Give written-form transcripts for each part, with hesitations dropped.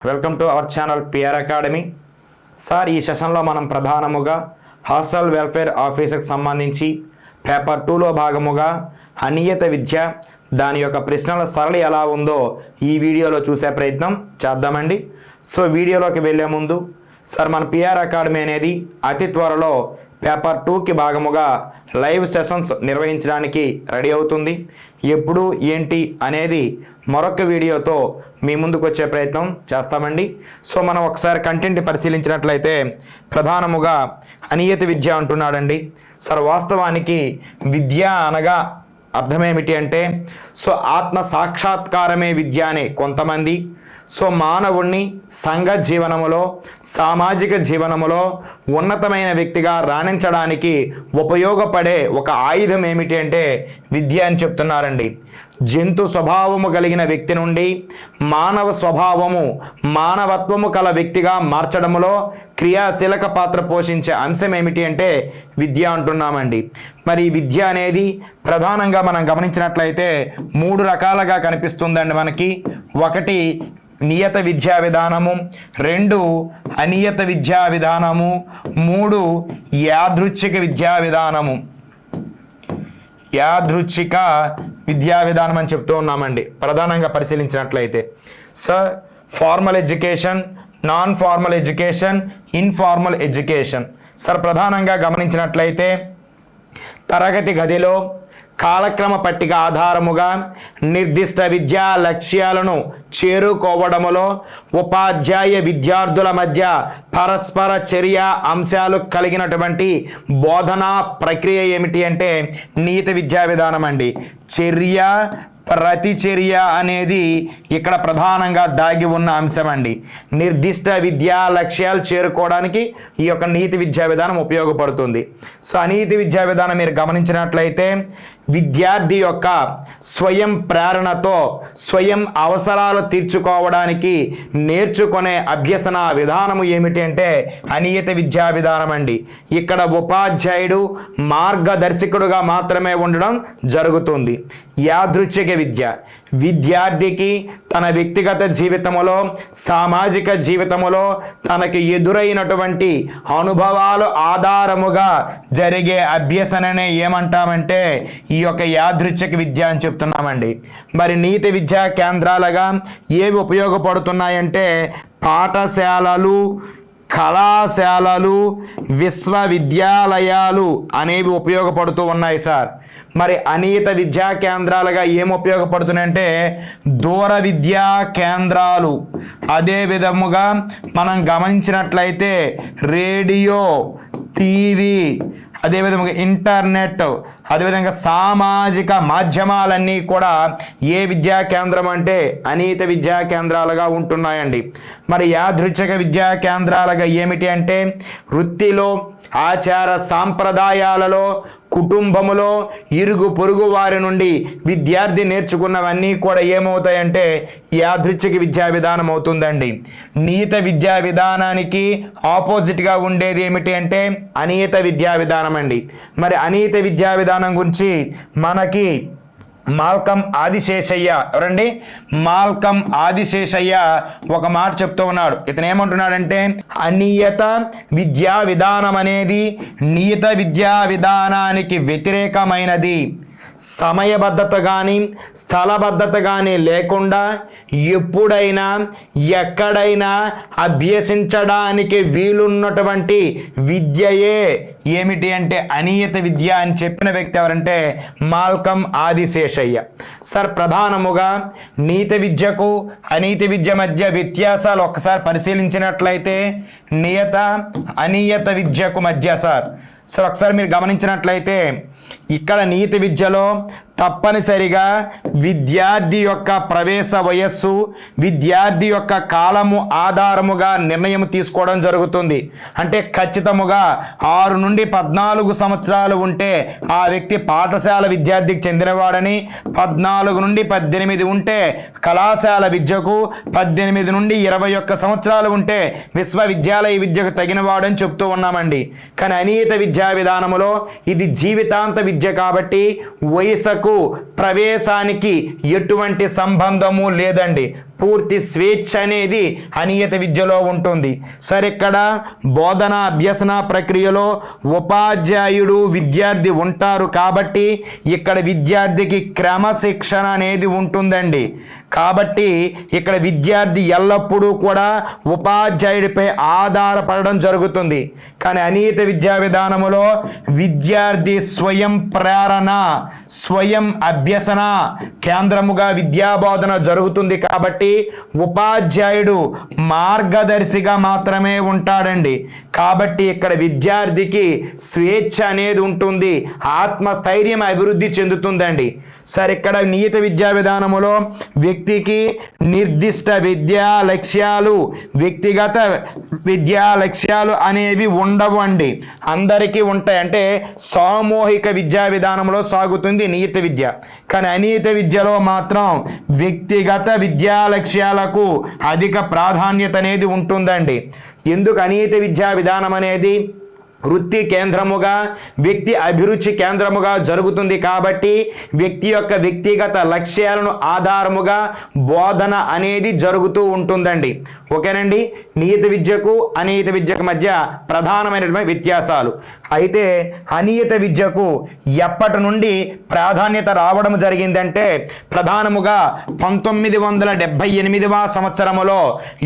Welcome to our channel PR academy. Sir, ఈ సెషన్లో మనం ప్రధానముగా హాస్టల్ వెల్ఫేర్ ఆఫీసర్కి సంబంధించి పేపర్ 2లో భాగముగా అనియత విద్య దాని యొక్క ప్రశ్నల సరళి ఎలా ఉందో ఈ వీడియోలో చూసే ప్రయత్నం చేద్దామండి. సో వీడియోలోకి వెళ్ళే ముందు సార్, మన పిఆర్ అకాడమీ అనేది అతి త్వరలో పేపర్ 2కి భాగముగా లైవ్ సెషన్స్ నిర్వహించడానికి రెడీ అవుతుంది. ఎప్పుడు ఏంటి అనేది మరొక వీడియోతో మీ ముందుకు వచ్చే ప్రయత్నం చేస్తామండి. సో మనం ఒకసారి కంటెంట్ పరిశీలించినట్లయితే ప్రధానముగా అనియత విద్య అంటున్నాడండి. సార్, వాస్తవానికి విద్య అనగా అర్థమేమిటి అంటే ఆత్మ సాక్షాత్కారమే విద్య అనే కొంతమంది, మానవుణ్ణి సంఘ జీవనములో సామాజిక జీవనములో ఉన్నతమైన వ్యక్తిగా రాణించడానికి ఉపయోగపడే ఒక ఆయుధం ఏమిటి అంటే విద్య అని చెప్తున్నారండి. జంతు స్వభావము కలిగిన వ్యక్తి నుండి మానవ స్వభావము మానవత్వము కల వ్యక్తిగా మార్చడంలో క్రియాశీలక పాత్ర పోషించే అంశం ఏమిటి అంటే విద్య అంటున్నామండి. మరి విద్య అనేది ప్రధానంగా మనం గమనించినట్లయితే 3 రకాలుగా కనిపిస్తుందండి మనకి. ఒకటి నియత విద్యా విధానము, 2 అనియత విద్యా విధానము, 3 యాదృచ్ఛిక విద్యా విధానము. యాదృచ్ఛిక విద్యా విధానం అని చెప్తూ ఉన్నామండి ప్రధానంగా పరిశీలించినట్లయితే. Formal education, non formal education, informal education. ప్రధానంగా గమనించినట్లయితే తరగతి గదిలో కాలక్రమ పట్టిక ఆధారముగా నిర్దిష్ట విద్యా లక్ష్యాలను చేరుకోవడములో ఉపాధ్యాయ విద్యార్థుల మధ్య పరస్పర చర్య అంశాలు కలిగినటువంటి బోధనా ప్రక్రియ ఏమిటి అంటే నియత విద్యా విధానం అండి. చర్య ప్రతిచర్య అనేది ఇక్కడ ప్రధానంగా దాగి ఉన్న అంశం అండి. నిర్దిష్ట విద్యా లక్ష్యాలు చేరుకోవడానికి ఈ యొక్క నీతి విద్యా విధానం ఉపయోగపడుతుంది. అనీతి విద్యా విధానం మీరు గమనించినట్లయితే విద్యార్థి యొక్క స్వయం ప్రేరణతో స్వయం అవసరాలు తీర్చుకోవడానికి నేర్చుకునే అభ్యసన విధానము ఏమిటి అంటే అనియత విద్యా విధానం అండి. ఇక్కడ ఉపాధ్యాయుడు మార్గదర్శకుడుగా మాత్రమే ఉండడం జరుగుతుంది. యాదృచ్ఛిక విద్య విద్యార్థికి తన వ్యక్తిగత జీవితంలో సామాజిక జీవితంలో తనకి ఎదురైనటువంటి అనుభవాలు ఆధారముగా జరిగే అభ్యసననే ఏమంటామంటే ఈ యొక్క యాదృచ్ఛిక విద్య అని చెప్తున్నామండి. మరి నీతి విద్యా కేంద్రాలుగా ఏవి ఉపయోగపడుతున్నాయంటే పాఠశాలలు, కళాశాలలు, విశ్వవిద్యాలయాలు అనేవి ఉపయోగపడుతూ ఉన్నాయి సార్. మరి అనియత విద్యా కేంద్రాలుగా ఏం ఉపయోగపడుతున్నాయంటే దూర విద్యా కేంద్రాలు, అదే విధముగా మనం గమనించినట్లయితే రేడియో, టీవీ, అదేవిధంగా ఇంటర్నెట్, అదేవిధంగా సామాజిక మాధ్యమాలన్నీ కూడా ఏ విద్యా కేంద్రం అంటే అనియత విద్యా కేంద్రాలుగా ఉంటున్నాయండి. మరి యాదృచ్ఛిక విద్యా కేంద్రాలుగా ఏమిటి అంటే వృత్తిలో, ఆచార సాంప్రదాయాలలో, కుటుంబములో, ఇరుగు పొరుగు వారి నుండి విద్యార్థి నేర్చుకున్నవన్నీ కూడా ఏమవుతాయంటే యాదృచ్ఛిక విద్యా విధానం అవుతుందండి. నియత విద్యా విధానానికి ఆపోజిట్గా ఉండేది ఏమిటి అంటే అనియత విద్యా విధానం అండి. మరి అనియత విద్యా విధానం గురించి మనకి మాల్కమ్ ఆదిశేషయ్య, ఎవరండి? మాల్కమ్ ఆదిశేషయ్య ఒక మాట చెప్తూ ఉన్నాడు. ఇతను ఏమంటున్నాడంటే అనియత విద్యా విధానం అనేది నియత విద్యా విధానానికి వ్యతిరేకమైనది. సమయబద్ధత కానీ స్థలబద్ధత కానీ లేకుండా ఎప్పుడైనా ఎక్కడైనా అభ్యసించడానికి వీలున్నటువంటి విద్యయే ఏమిటి అంటే అనియత విద్య అని చెప్పిన వ్యక్తి ఎవరంటే మాల్కమ్ ఆదిశేషయ్య. ప్రధానముగా నీతి విద్యకు అనీతి విద్య మధ్య వ్యత్యాసాలు ఒక్కసారి పరిశీలించినట్లయితే నియత అనియత విద్యకు మధ్య ఒకసారి మీరు గమనించినట్లయితే ఇక్కడ నీతి విద్యలో తప్పనిసరిగా విద్యార్థి యొక్క ప్రవేశ వయస్సు, విద్యార్థి యొక్క కాలము ఆధారముగా నిర్ణయం తీసుకోవడం జరుగుతుంది. అంటే ఖచ్చితముగా 6 నుండి 14 సంవత్సరాలు ఉంటే ఆ వ్యక్తి పాఠశాల విద్యార్థికి చెందినవాడని, 14 నుండి 18 ఉంటే కళాశాల విద్యకు, 18 నుండి 21 సంవత్సరాలు ఉంటే విశ్వవిద్యాలయ విద్యకు తగినవాడని చెప్తూ ఉన్నామండి. కానీ అనియత విద్యా విధానములో ఇది జీవితాంత విద్య కాబట్టి వయసుకు ప్రవేశానికి ఎటువంటి సంబంధము లేదండి. పూర్తి స్వేచ్ఛ అనేది అనియత విద్యలో ఉంటుంది. సరే, ఇక్కడ బోధన అభ్యసన ప్రక్రియలో ఉపాధ్యాయుడు విద్యార్థి ఉంటారు కాబట్టి ఇక్కడ విద్యార్థికి క్రమశిక్షణ అనేది ఉంటుందండి. కాబట్టి ఇక్కడ విద్యార్థి ఎల్లప్పుడూ కూడా ఉపాధ్యాయుడిపై ఆధారపడడం జరుగుతుంది. కానీ అనియత విద్యా విధానములో విద్యార్థి స్వయం ప్రేరణ, స్వయం అభ్యసన కేంద్రముగా విద్యాబోధన జరుగుతుంది. కాబట్టి ఉపాధ్యాయుడు మార్గదర్శిగా మాత్రమే ఉంటాడండి. కాబట్టి ఇక్కడ విద్యార్థికి స్వేచ్ఛ అనేది ఉంటుంది, ఆత్మస్థైర్యం అభివృద్ధి చెందుతుందండి. సరే, ఇక్కడ నియత విద్యా విధానములో వ్యక్తికి నిర్దిష్ట విద్యా లక్ష్యాలు, వ్యక్తిగత విద్యా లక్ష్యాలు అనేవి ఉండవు అండి. అందరికీ ఉంటాయి. అంటే సామూహిక విద్యా విధానంలో సాగుతుంది నియత విద్య. కానీ అనియత విద్యలో మాత్రం వ్యక్తిగత విద్యా లక్ష్యాలకు అధిక ప్రాధాన్యత అనేది ఉంటుందండి. ఎందుకు అనియత విద్యా విధానం అనేది వృత్తి కేంద్రముగా, వ్యక్తి అభిరుచి కేంద్రముగా జరుగుతుంది. కాబట్టి వ్యక్తి యొక్క వ్యక్తిగత లక్ష్యాలను ఆధారముగా బోధన అనేది జరుగుతూ ఉంటుందండి. ఓకేనండి. నియత విద్యకు అనియత విద్యకు మధ్య ప్రధానమైనటువంటి వ్యత్యాసాలు. అయితే అనియత విద్యకు ఎప్పటి నుండి ప్రాధాన్యత రావడం జరిగిందంటే ప్రధానముగా 1978వ సంవత్సరములో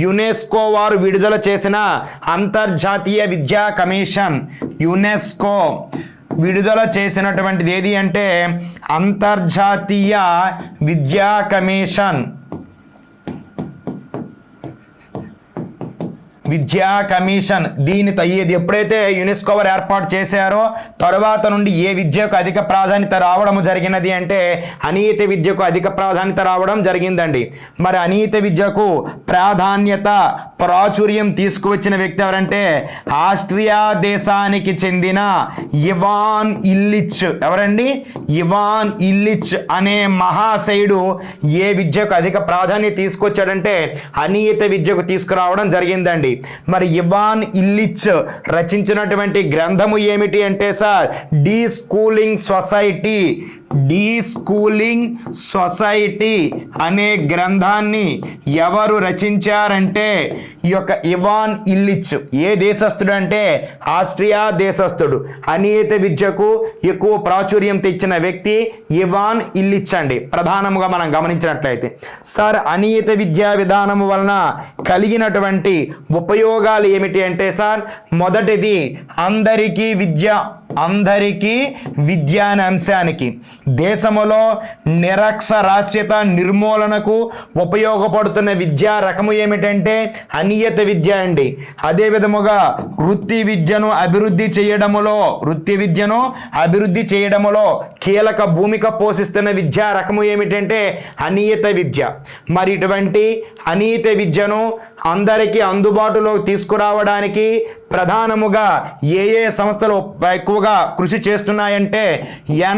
యునెస్కో వారు విడుదల చేసిన అంతర్జాతీయ విద్యా కమిషన్, యునెస్కో విడుదల చేసినటువంటిది ఏది అంటే అంతర్జాతీయ విద్యా కమిషన్. దీని ఇది ఎప్పుడైతే యునెస్కో వారు ఏర్పాటు చేశారో తరువాత నుండి ఏ విద్యకు అధిక ప్రాధాన్యత రావడం జరిగినది అంటే అనియత విద్యకు అధిక ప్రాధాన్యత రావడం జరిగిందండి. మరి అనియత విద్యకు ప్రాధాన్యత, ప్రాచుర్యం తీసుకువచ్చిన వ్యక్తి ఎవరంటే ఆస్ట్రియా దేశానికి చెందిన ఇవాన్ ఇల్లిచ్. ఎవరండి? ఇవాన్ ఇల్లిచ్ అనే మహాశయుడు ఏ విద్యకు అధిక ప్రాధాన్యత తీసుకొచ్చాడంటే అనియత విద్యకు తీసుకురావడం జరిగిందండి. మరి ఇవాన్ ఇల్లిచ్ రచించినటువంటి గ్రంథము ఏమిటి అంటే సార్ డీ స్కూలింగ్ సొసైటీ అనే గ్రంథాన్ని ఎవరు రచించారంటే ఈ యొక్క ఇవాన్ ఇల్లిచ్. ఏ దేశస్థుడు అంటే ఆస్ట్రియా దేశస్థుడు. అనియత విద్యకు ఎక్కువ ప్రాచుర్యం తెచ్చిన వ్యక్తి ఇవాన్ ఇల్లిచ్ అండి. ప్రధానముగా మనం గమనించినట్లయితే సార్ అనియత విద్యా విధానము వలన కలిగినటువంటి ఉపయోగాలు ఏమిటి అంటే సార్ మొదటిది అందరికీ విద్య అనే అంశానికి దేశములో నిరక్షరాస్యత నిర్మూలనకు ఉపయోగపడుతున్న విద్యా రకము ఏమిటంటే అనియత విద్య అండి. అదే విధముగా వృత్తి విద్యను అభివృద్ధి చేయడములో కీలక భూమిక పోషిస్తున్న విద్యా రకము ఏమిటంటే అనియత విద్య. మరి ఇటువంటి అనియత విద్యను అందరికీ అందుబాటులో తీసుకురావడానికి ప్రధానముగా ఏ సంస్థలు ఎక్కువగా కృషి చేస్తున్నాయంటే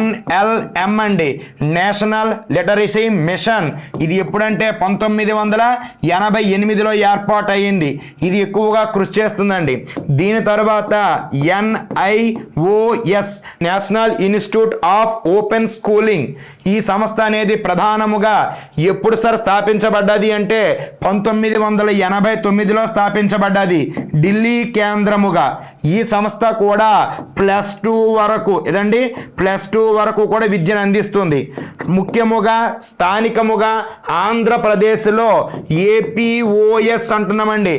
NLM అండి, నేషనల్ లిటరసీ మిషన్. ఇది ఎప్పుడంటే 1988లో ఏర్పాటయ్యింది. ఇది ఎక్కువగా కృషి చేస్తుందండి. దీని తర్వాత NIOS, national institute of open schooling. ఈ సంస్థ అనేది ప్రధానముగా ఎప్పుడు సార్ స్థాపించబడ్డది అంటే 1989లో స్థాపించబడ్డది ఢిల్లీ కేంద్రముగా. ఈ సంస్థ కూడా +2 వరకు కూడా విద్యను అందిస్తుంది. ముఖ్యముగా స్థానికముగా ఆంధ్రప్రదేశ్లో APOS అంటున్నామండి,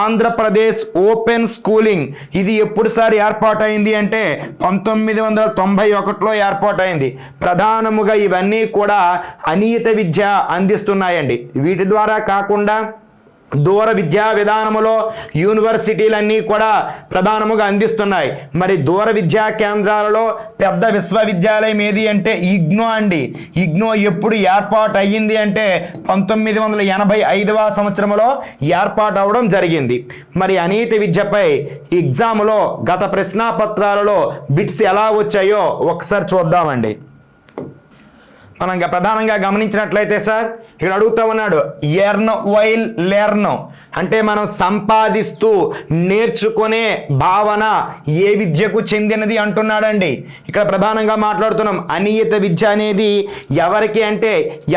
ఆంధ్రప్రదేశ్ ఓపెన్ స్కూలింగ్. ఇది ఎప్పుడు సార్ ఏర్పాటైంది అంటే 1991లో ఏర్పాటైంది. ప్రధానముగా ఇవన్నీ కూడా అనియత విద్య అందిస్తున్నాయండి. వీటి ద్వారా కాకుండా దూర విద్యా విధానములో యూనివర్సిటీలన్నీ కూడా ప్రధానముగా అందిస్తున్నాయి. మరి దూర విద్యా కేంద్రాలలో పెద్ద విశ్వవిద్యాలయం ఏది అంటే ఇగ్నో అండి. ఇగ్నో ఎప్పుడు ఏర్పాటు అయ్యింది అంటే 1985వ సంవత్సరంలో ఏర్పాటు అవడం జరిగింది. మరి అనియత విద్యపై ఎగ్జామ్లో గత ప్రశ్నాపత్రాలలో బిట్స్ ఎలా వచ్చాయో ఒకసారి చూద్దామండి. మనం ప్రధానంగా గమనించినట్లయితే సార్ ఇక్కడ అడుగుతా ఉన్నాడు ఎర్న్ వైల్ లెర్న్ అంటే మనం సంపాదిస్తూ నేర్చుకునే భావన ఏ విద్యకు చెందినది అంటున్నాడండి. ఇక్కడ ప్రధానంగా మాట్లాడుతున్నాం అనియత విద్య అనేది ఎవరికి అంటే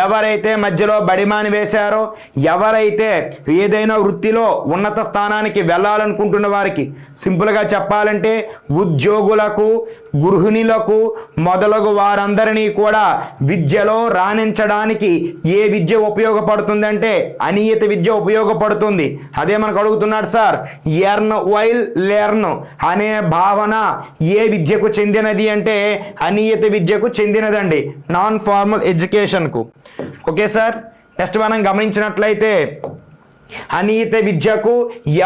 ఎవరైతే మధ్యలో బడిమాని వేశారో, ఎవరైతే ఏదైనా వృత్తిలో ఉన్నత స్థానానికి వెళ్ళాలనుకుంటున్న వారికి, సింపుల్గా చెప్పాలంటే ఉద్యోగులకు, గృహిణులకు మొదలగు వారందరినీ కూడా విద్యలో రాణించడానికి ఏ విద్య ఉపయోగపడుతుందంటే అనియత విద్య ఉపయోగపడుతుంది. అదే మనకు అడుగుతున్నాడు సార్ ఎర్న్ వైల్ లెర్న్ అనే భావన ఏ విద్యకు చెందినది అంటే అనియత విద్యకు చెందినదండి, నాన్ ఫార్మల్ ఎడ్యుకేషన్కు. ఓకే సార్, నెక్స్ట్ మనం గమనించినట్లయితే అనీతి విద్యకు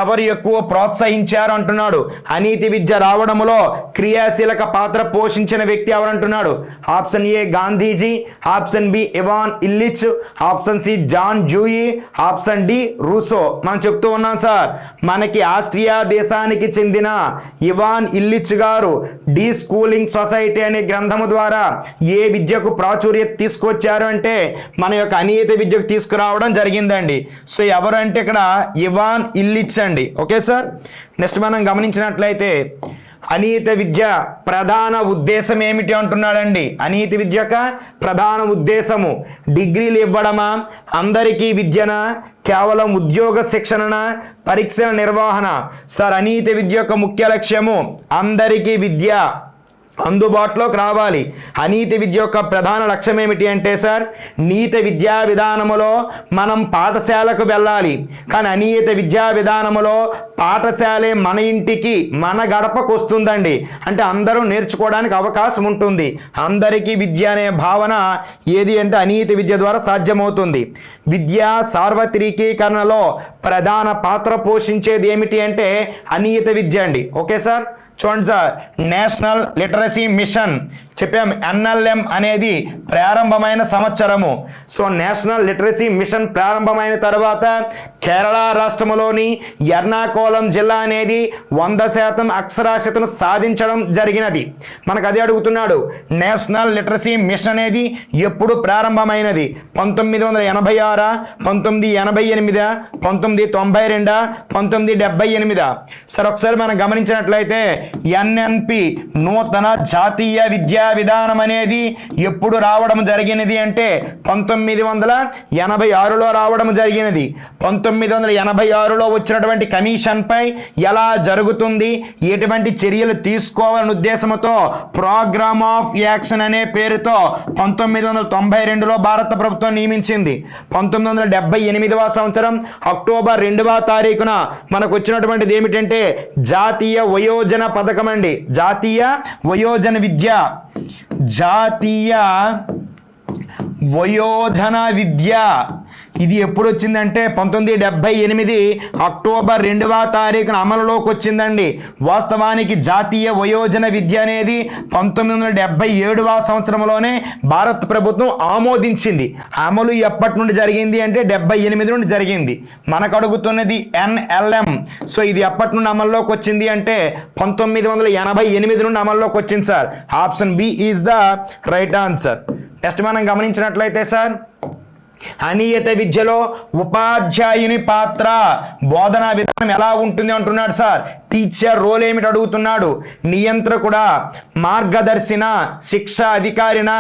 ఎవరు ఎక్కువ ప్రోత్సహించారు అంటున్నాడు. అనీతి విద్య రావడంలో క్రియాశీలక పాత్ర పోషించిన వ్యక్తి ఎవరంటున్నాడు. Option A Gandhiji, option B Ivan Illich, option C John Dewey, option D Rousseau. మనం చెప్తూ ఉన్నాం సార్, మనకి ఆస్ట్రియా దేశానికి చెందిన ఇవాన్ ఇల్లిచ్ గారు డి స్కూలింగ్ సొసైటీ అనే గ్రంథము ద్వారా ఏ విద్యకు ప్రాచుర్యత తీసుకొచ్చారు అంటే మన యొక్క అనీతి విద్యకు తీసుకురావడం జరిగిందండి. సో ఎవరు ఇక్కడ ఇవాన్ ఇల్లిచ్ అండి. ఓకే సార్, నెక్స్ట్ మనం గమనించినట్లయితే అనీతి విద్య ప్రధాన ఉద్దేశం ఏమిటి అంటున్నాడండి. అనీతి విద్య యొక్క ప్రధాన ఉద్దేశము డిగ్రీలు ఇవ్వడమా, అందరికీ విద్యన, కేవలం ఉద్యోగ శిక్షణ, పరీక్షల నిర్వహణ. సార్ అనీతి విద్య యొక్క ముఖ్య లక్ష్యము అందరికీ విద్య అందుబాటులోకి రావాలి. అనీతి విద్య యొక్క ప్రధాన లక్ష్యం ఏమిటి అంటే సార్ నీతి విద్యా విధానములో మనం పాఠశాలకు వెళ్ళాలి, కానీ అనీతి విద్యా విధానములో పాఠశాలే మన ఇంటికి మన గడపకు వస్తుందండి. అంటే అందరూ నేర్చుకోవడానికి అవకాశం ఉంటుంది. అందరికీ విద్య అనే భావన ఏది అంటే అనీతి విద్య ద్వారా సాధ్యమవుతుంది. విద్యా సార్వత్రికీకరణలో ప్రధాన పాత్ర పోషించేది ఏమిటి అంటే అనీతి విద్య అండి. ఓకే సార్, చూడండి సార్, నేషనల్ లిటరసీ మిషన్ చెప్పాం, ఎన్ఎల్ఎం అనేది ప్రారంభమైన సంవత్సరము. సో నేషనల్ లిటరసీ మిషన్ ప్రారంభమైన తర్వాత కేరళ రాష్ట్రంలోని ఎర్నాకుళం జిల్లా అనేది 100% అక్షరాస్యతను సాధించడం జరిగినది. మనకు అదే అడుగుతున్నాడు, నేషనల్ లిటరసీ మిషన్ అనేది ఎప్పుడు ప్రారంభమైనది? 1986, 1988, 1992, 1978. సరే ఒకసారి మనం గమనించినట్లయితే ఎన్ఎన్పి నూతన జాతీయ విద్యా విధానం అనేది ఎప్పుడు రావడం జరిగినది అంటే 1986లో రావడం జరిగినది. 1986లో వచ్చినటువంటి కమిషన్ పై ఎలా జరుగుతుంది, ఎటువంటి చర్యలు తీసుకోవాలనే ఉద్దేశంతో ప్రోగ్రామ్ ఆఫ్ యాక్షన్ అనే పేరుతో 1992లో భారత ప్రభుత్వం నియమించింది. 1978వ సంవత్సరం అక్టోబర్ 2వ తారీఖున మనకు వచ్చినటువంటిది ఏమిటంటే జాతీయ వయోజన పథకం అండి. జాతీయ వయోజన విద్య, జాతీయ వయోజన విద్య ఇది ఎప్పుడు వచ్చిందంటే 1978 అక్టోబర్ 2వ తారీఖున అమలులోకి వచ్చిందండి. వాస్తవానికి జాతీయ వయోజన విద్య అనేది 1977వ సంవత్సరంలోనే భారత ప్రభుత్వం ఆమోదించింది. అమలు ఎప్పటి నుండి జరిగింది అంటే 78 నుండి జరిగింది. మనకు అడుగుతున్నది ఎన్ఎల్ఎం. సో ఇది ఎప్పటి నుండి అమల్లోకి వచ్చింది అంటే 1988 నుండి అమల్లోకి వచ్చింది sir. Option B is the right answer. Next మనం గమనించినట్లయితే సార్ అనీయత విద్యలో ఉపాధ్యాయుని పాత్ర, బోధనా విధానం ఎలా ఉంటుంది అంటున్నాడు సార్. టీచర్ రోల్ ఏమిటి అడుగుతున్నాడు. నియంత్రకుడా, మార్గదర్శిన, శిక్షా అధికారిన,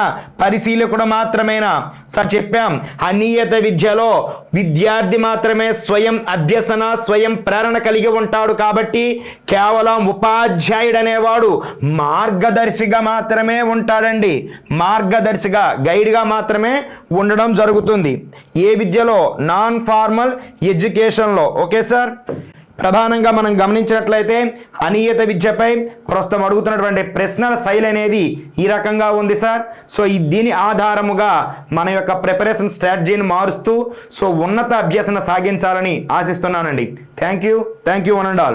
పరిశీలకుడు మాత్రమేనా? సార్ చెప్పాం అనీయత విద్యలో విద్యార్థి మాత్రమే స్వయం అభ్యసన, స్వయం ప్రేరణ కలిగి ఉంటాడు. కాబట్టి కేవలం ఉపాధ్యాయుడు అనేవాడు మార్గదర్శిగా మాత్రమే ఉంటాడండి. మార్గదర్శిగా, గైడ్గా మాత్రమే ఉండడం జరుగుతుంది. ఏ విద్యలో? నాన్ ఫార్మల్ ఎడ్యుకేషన్లో. ఓకే సార్, ప్రధానంగా మనం గమనించినట్లయితే అనీయత విద్యపై ప్రస్తుతం అడుగుతున్నటువంటి ప్రశ్నల శైలి అనేది ఈ రకంగా ఉంది సార్. సో దీని ఆధారముగా మన యొక్క ప్రిపరేషన్ స్ట్రాటజీని మారుస్తూ సో ఉన్నత అభ్యసన సాగించాలని ఆశిస్తున్నానండి. Thank you one and all.